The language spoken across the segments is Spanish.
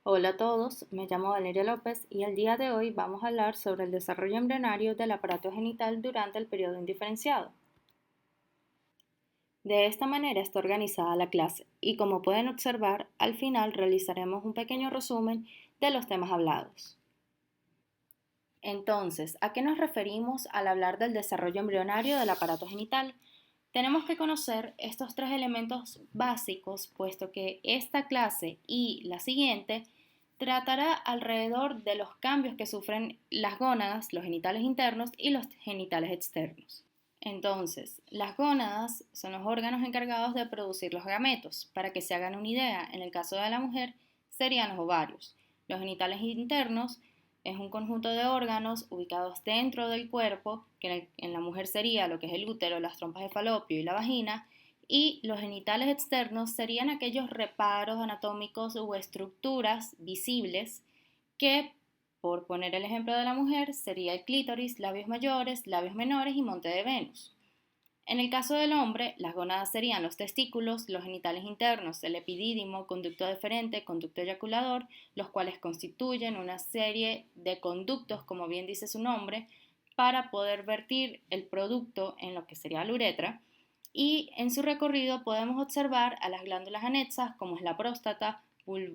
Hola a todos, me llamo Valeria López y el día de hoy vamos a hablar sobre el desarrollo embrionario del aparato genital durante el periodo indiferenciado. De esta manera está organizada la clase y como pueden observar, al final realizaremos un pequeño resumen de los temas hablados. Entonces, ¿a qué nos referimos al hablar del desarrollo embrionario del aparato genital? Tenemos que conocer estos tres elementos básicos, puesto que esta clase y la siguiente tratará alrededor de los cambios que sufren las gónadas, los genitales internos y los genitales externos. Entonces, las gónadas son los órganos encargados de producir los gametos. Para que se hagan una idea, en el caso de la mujer serían los ovarios. Los genitales internos es un conjunto de órganos ubicados dentro del cuerpo, que en la mujer sería lo que es el útero, las trompas de falopio y la vagina, y los genitales externos serían aquellos reparos anatómicos o estructuras visibles que, por poner el ejemplo de la mujer, sería el clítoris, labios mayores, labios menores y monte de Venus. En el caso del hombre, las gónadas serían los testículos, los genitales internos, el epidídimo, conducto deferente, conducto eyaculador, los cuales constituyen una serie de conductos, como bien dice su nombre, para poder vertir el producto en lo que sería la uretra. Y en su recorrido podemos observar a las glándulas anexas, como es la próstata,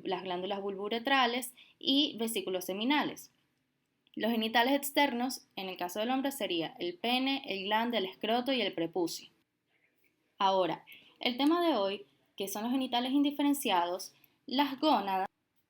las glándulas bulbouretrales y vesículos seminales. Los genitales externos, en el caso del hombre, sería el pene, el glande, el escroto y el prepucio. Ahora, el tema de hoy, que son los genitales indiferenciados, las gónadas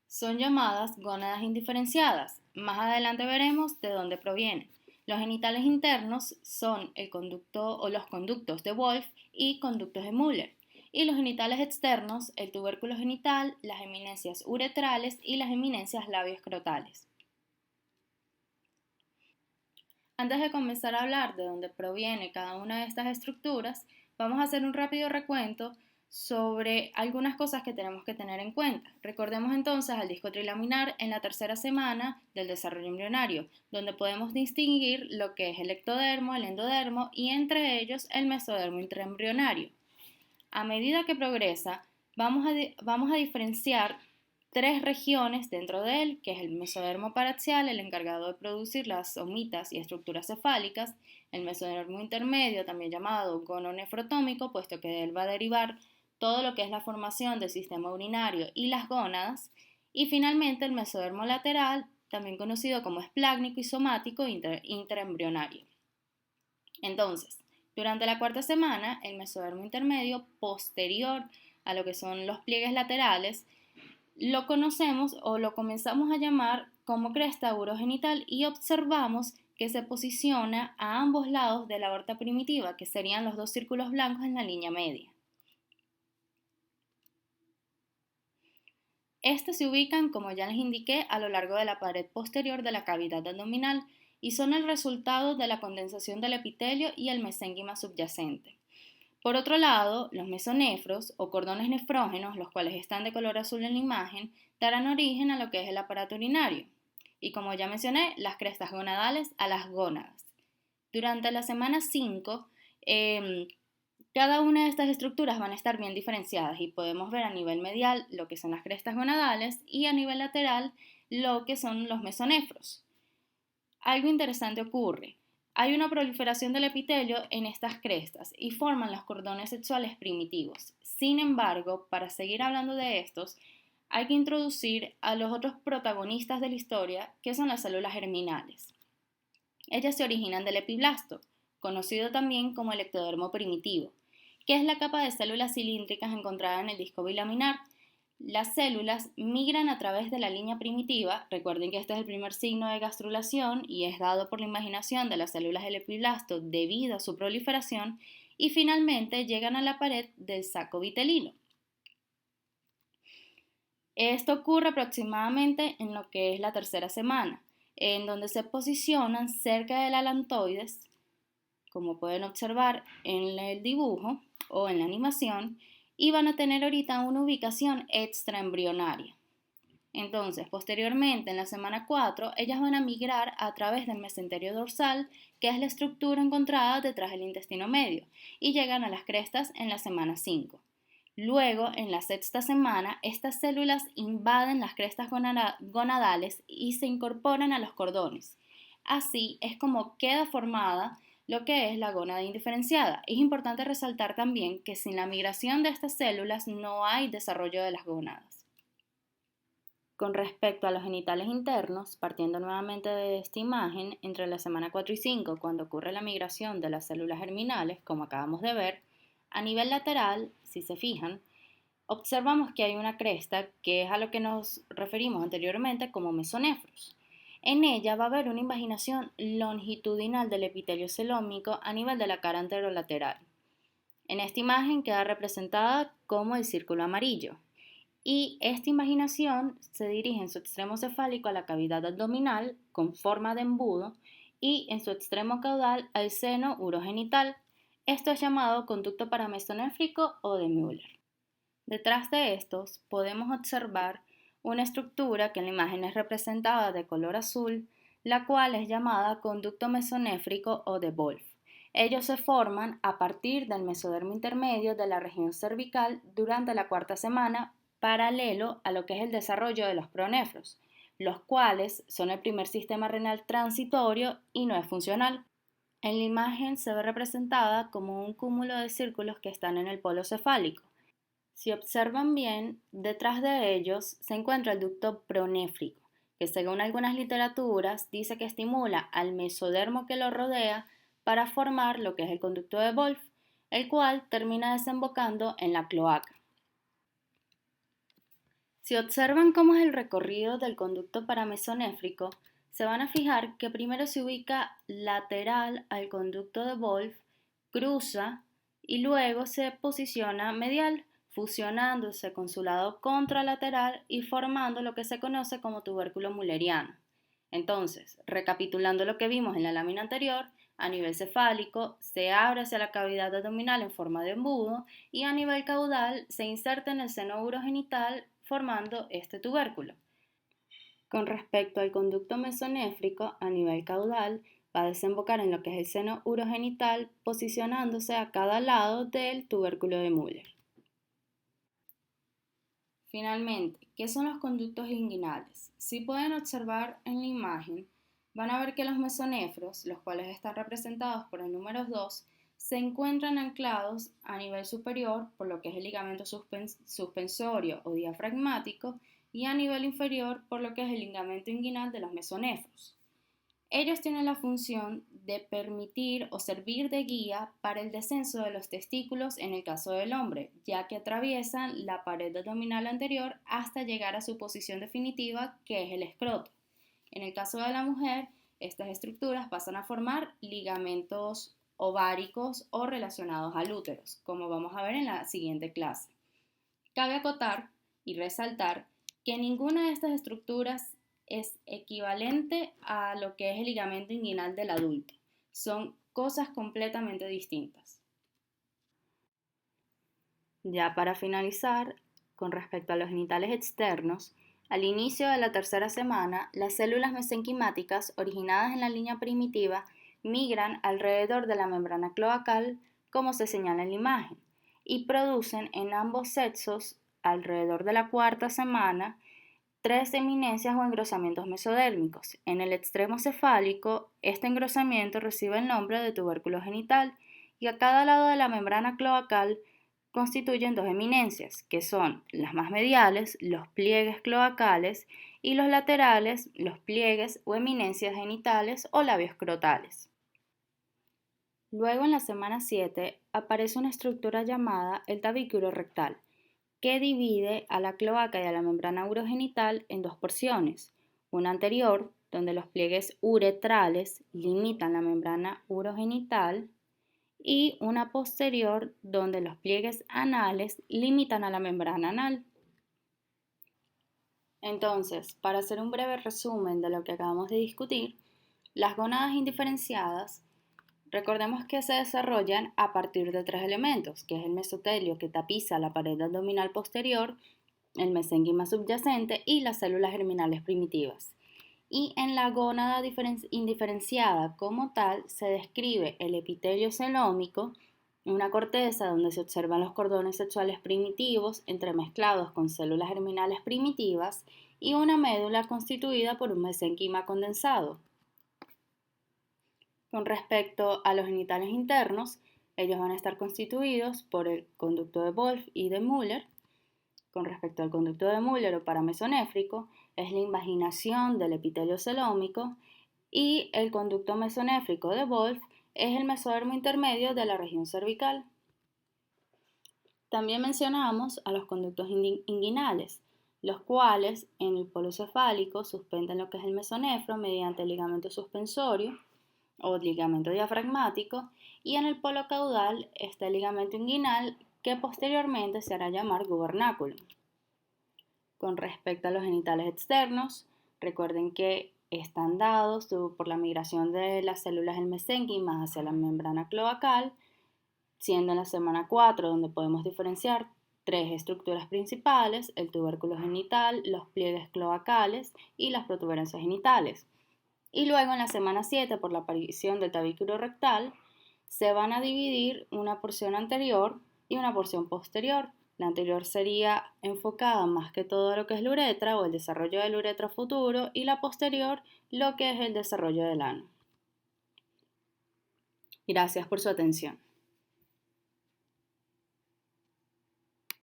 son llamadas gónadas indiferenciadas. Más adelante veremos de dónde provienen. Los genitales internos son el conducto o los conductos de Wolff y conductos de Müller. Y los genitales externos, el tubérculo genital, las eminencias uretrales y las eminencias labioescrotales. Antes de comenzar a hablar de dónde proviene cada una de estas estructuras, vamos a hacer un rápido recuento sobre algunas cosas que tenemos que tener en cuenta. Recordemos entonces al disco trilaminar en la tercera semana del desarrollo embrionario, donde podemos distinguir lo que es el ectodermo, el endodermo y entre ellos el mesodermo intraembrionario. A medida que progresa, vamos a diferenciar tres regiones dentro de él, que es el mesodermo paraxial, el encargado de producir las somitas y estructuras cefálicas, el mesodermo intermedio, también llamado gononefrotómico, puesto que de él va a derivar todo lo que es la formación del sistema urinario y las gónadas, y finalmente el mesodermo lateral, también conocido como esplácnico y somático intraembrionario. Entonces, durante la cuarta semana, el mesodermo intermedio, posterior a lo que son los pliegues laterales, lo conocemos o lo comenzamos a llamar como cresta urogenital y observamos que se posiciona a ambos lados de la aorta primitiva, que serían los dos círculos blancos en la línea media. Estos se ubican, como ya les indiqué, a lo largo de la pared posterior de la cavidad abdominal y son el resultado de la condensación del epitelio y el mesénquima subyacente. Por otro lado, los mesonefros o cordones nefrógenos, los cuales están de color azul en la imagen, darán origen a lo que es el aparato urinario. Y como ya mencioné, las crestas gonadales a las gónadas. Durante la semana 5, cada una de estas estructuras van a estar bien diferenciadas y podemos ver a nivel medial lo que son las crestas gonadales y a nivel lateral lo que son los mesonefros. Algo interesante ocurre. Hay una proliferación del epitelio en estas crestas y forman los cordones sexuales primitivos. Sin embargo, para seguir hablando de estos, hay que introducir a los otros protagonistas de la historia, que son las células germinales. Ellas se originan del epiblasto, conocido también como el ectodermo primitivo, que es la capa de células cilíndricas encontrada en el disco bilaminar. Las células migran a través de la línea primitiva, recuerden que este es el primer signo de gastrulación y es dado por la imaginación de las células del epiblasto debido a su proliferación, y finalmente llegan a la pared del saco vitelino. Esto ocurre aproximadamente en lo que es la tercera semana, en donde se posicionan cerca del alantoides, como pueden observar en el dibujo o en la animación, y van a tener ahorita una ubicación extraembrionaria. Entonces, posteriormente, en la semana 4, ellas van a migrar a través del mesenterio dorsal, que es la estructura encontrada detrás del intestino medio, y llegan a las crestas en la semana 5. Luego, en la sexta semana, estas células invaden las crestas gonadales y se incorporan a los cordones. Así es como queda formada lo que es la gónada indiferenciada. Es importante resaltar también que sin la migración de estas células no hay desarrollo de las gónadas. Con respecto a los genitales internos, partiendo nuevamente de esta imagen, entre la semana 4 y 5, cuando ocurre la migración de las células germinales, como acabamos de ver, a nivel lateral, si se fijan, observamos que hay una cresta que es a lo que nos referimos anteriormente como mesonefros. En ella va a haber una invaginación longitudinal del epitelio celómico a nivel de la cara anterolateral. En esta imagen queda representada como el círculo amarillo. Y esta invaginación se dirige en su extremo cefálico a la cavidad abdominal con forma de embudo y en su extremo caudal al seno urogenital. Esto es llamado conducto paramesonéfrico o de Müller. Detrás de estos podemos observar una estructura que en la imagen es representada de color azul, la cual es llamada conducto mesonéfrico o de Wolff. Ellos se forman a partir del mesodermo intermedio de la región cervical durante la cuarta semana, paralelo a lo que es el desarrollo de los pronefros, los cuales son el primer sistema renal transitorio y no es funcional. En la imagen se ve representada como un cúmulo de círculos que están en el polo cefálico. Si observan bien, detrás de ellos se encuentra el ducto pronéfrico, que según algunas literaturas dice que estimula al mesodermo que lo rodea para formar lo que es el conducto de Wolff, el cual termina desembocando en la cloaca. Si observan cómo es el recorrido del conducto paramesonéfrico, se van a fijar que primero se ubica lateral al conducto de Wolff, cruza y luego se posiciona medial, fusionándose con su lado contralateral y formando lo que se conoce como tubérculo mulleriano. Entonces, recapitulando lo que vimos en la lámina anterior, a nivel cefálico se abre hacia la cavidad abdominal en forma de embudo y a nivel caudal se inserta en el seno urogenital formando este tubérculo. Con respecto al conducto mesonéfrico, a nivel caudal, va a desembocar en lo que es el seno urogenital, posicionándose a cada lado del tubérculo de Müller. Finalmente, ¿qué son los conductos inguinales? Si pueden observar en la imagen, van a ver que los mesonefros, los cuales están representados por el número 2, se encuentran anclados a nivel superior por lo que es el ligamento suspensorio o diafragmático y a nivel inferior por lo que es el ligamento inguinal de los mesonefros. Ellos tienen la función de permitir o servir de guía para el descenso de los testículos en el caso del hombre, ya que atraviesan la pared abdominal anterior hasta llegar a su posición definitiva, que es el escroto. En el caso de la mujer, estas estructuras pasan a formar ligamentos ováricos o relacionados al útero, como vamos a ver en la siguiente clase. Cabe acotar y resaltar que ninguna de estas estructuras es equivalente a lo que es el ligamento inguinal del adulto. Son cosas completamente distintas. Ya para finalizar, con respecto a los genitales externos, al inicio de la tercera semana, las células mesenquimáticas originadas en la línea primitiva migran alrededor de la membrana cloacal, como se señala en la imagen, y producen en ambos sexos, alrededor de la cuarta semana, 3 eminencias o engrosamientos mesodérmicos. En el extremo cefálico, este engrosamiento recibe el nombre de tubérculo genital y a cada lado de la membrana cloacal constituyen 2 eminencias, que son las más mediales, los pliegues cloacales, y los laterales, los pliegues o eminencias genitales o labios crotales. Luego, en la semana 7, aparece una estructura llamada el tabículo rectal, que divide a la cloaca y a la membrana urogenital en 2 porciones, una anterior, donde los pliegues uretrales limitan la membrana urogenital, y una posterior, donde los pliegues anales limitan a la membrana anal. Entonces, para hacer un breve resumen de lo que acabamos de discutir, las gónadas indiferenciadas, recordemos que se desarrollan a partir de 3 elementos, que es el mesotelio que tapiza la pared abdominal posterior, el mesénquima subyacente y las células germinales primitivas. Y en la gónada indiferenciada como tal se describe el epitelio celómico, una corteza donde se observan los cordones sexuales primitivos entremezclados con células germinales primitivas y una médula constituida por un mesénquima condensado. Con respecto a los genitales internos, ellos van a estar constituidos por el conducto de Wolff y de Müller. Con respecto al conducto de Müller o paramesonéfrico, es la invaginación del epitelio celómico, y el conducto mesonéfrico de Wolff es el mesodermo intermedio de la región cervical. También mencionamos a los conductos inguinales, los cuales en el polo cefálico suspenden lo que es el mesonefro mediante el ligamento suspensorio o ligamento diafragmático, y en el polo caudal está el ligamento inguinal, que posteriormente se hará llamar gubernáculo. Con respecto a los genitales externos, recuerden que están dados por la migración de las células del mesénquima hacia la membrana cloacal, siendo en la semana 4 donde podemos diferenciar tres estructuras principales: el tubérculo genital, los pliegues cloacales y las protuberancias genitales. Y luego en la semana 7, por la aparición del tabiquiro rectal, se van a dividir una porción anterior y una porción posterior. La anterior sería enfocada más que todo a lo que es la uretra o el desarrollo de la uretra futuro, y la posterior lo que es el desarrollo del ano. Gracias por su atención.